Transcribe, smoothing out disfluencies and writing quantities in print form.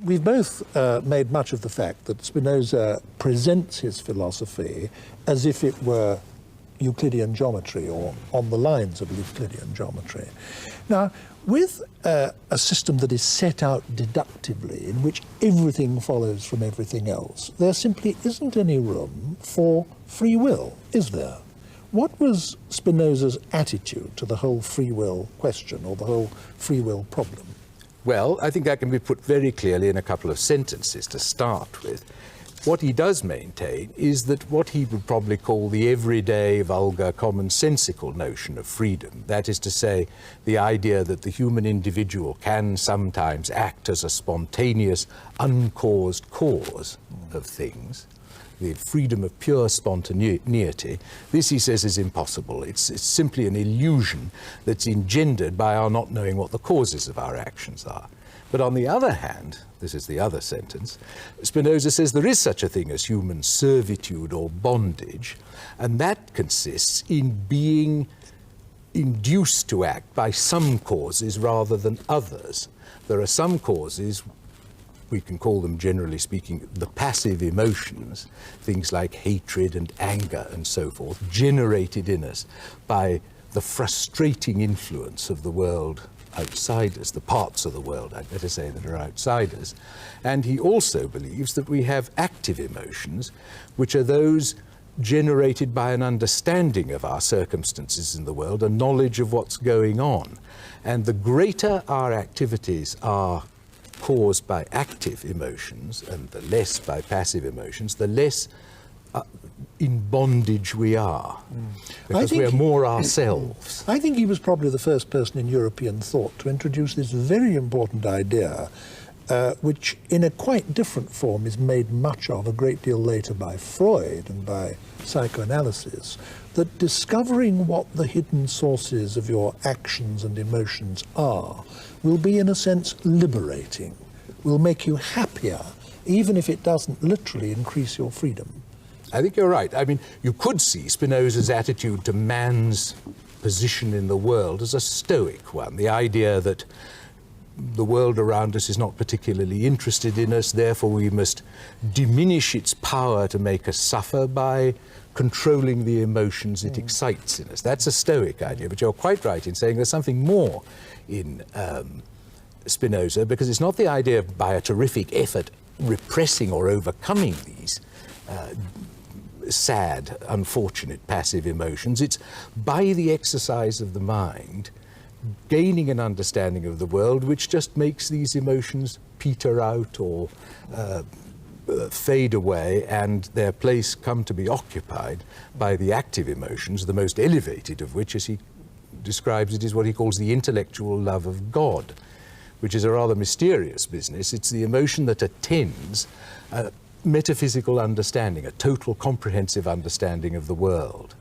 We've both made much of the fact that Spinoza presents his philosophy as if it were Euclidean geometry or on the lines of Euclidean geometry. Now, with a system that is set out deductively, in which everything follows from everything else, there simply isn't any room for free will, is there? What was Spinoza's attitude to the whole free will question or the whole free will problem? Well, I think that can be put very clearly in a couple of sentences to start with. What he does maintain is that what he would probably call the everyday, vulgar, commonsensical notion of freedom, that is to say, the idea that the human individual can sometimes act as a spontaneous, uncaused cause of things, the freedom of pure spontaneity, this, he says, is impossible. It's simply an illusion that's engendered by our not knowing what the causes of our actions are. But on the other hand, this is the other sentence, Spinoza says there is such a thing as human servitude or bondage, and that consists in being induced to act by some causes rather than others. There are some causes, we can call them, generally speaking, the passive emotions, things like hatred and anger and so forth, generated in us by the frustrating influence of the world outside us, the parts of the world, I'd better say, that are outside us. And he also believes that we have active emotions, which are those generated by an understanding of our circumstances in the world, a knowledge of what's going on. And the greater our activities are caused by active emotions and the less by passive emotions, the less in bondage we are, because we are more ourselves. I think he was probably the first person in European thought to introduce this very important idea, which in a quite different form is made much of a great deal later by Freud and by psychoanalysis, that discovering what the hidden sources of your actions and emotions are will be, in a sense, liberating, will make you happier, even if it doesn't literally increase your freedom. I think you're right. I mean, you could see Spinoza's attitude to man's position in the world as a stoic one, the idea that the world around us is not particularly interested in us, therefore we must diminish its power to make us suffer by controlling the emotions it excites in us. That's a stoic idea, but you're quite right in saying there's something more in Spinoza, because it's not the idea of, by a terrific effort, repressing or overcoming these sad, unfortunate, passive emotions. It's by the exercise of the mind, gaining an understanding of the world which just makes these emotions peter out or fade away, and their place come to be occupied by the active emotions, the most elevated of which, as he describes it, is what he calls the intellectual love of God, which is a rather mysterious business. It's the emotion that attends metaphysical understanding, a total comprehensive understanding of the world.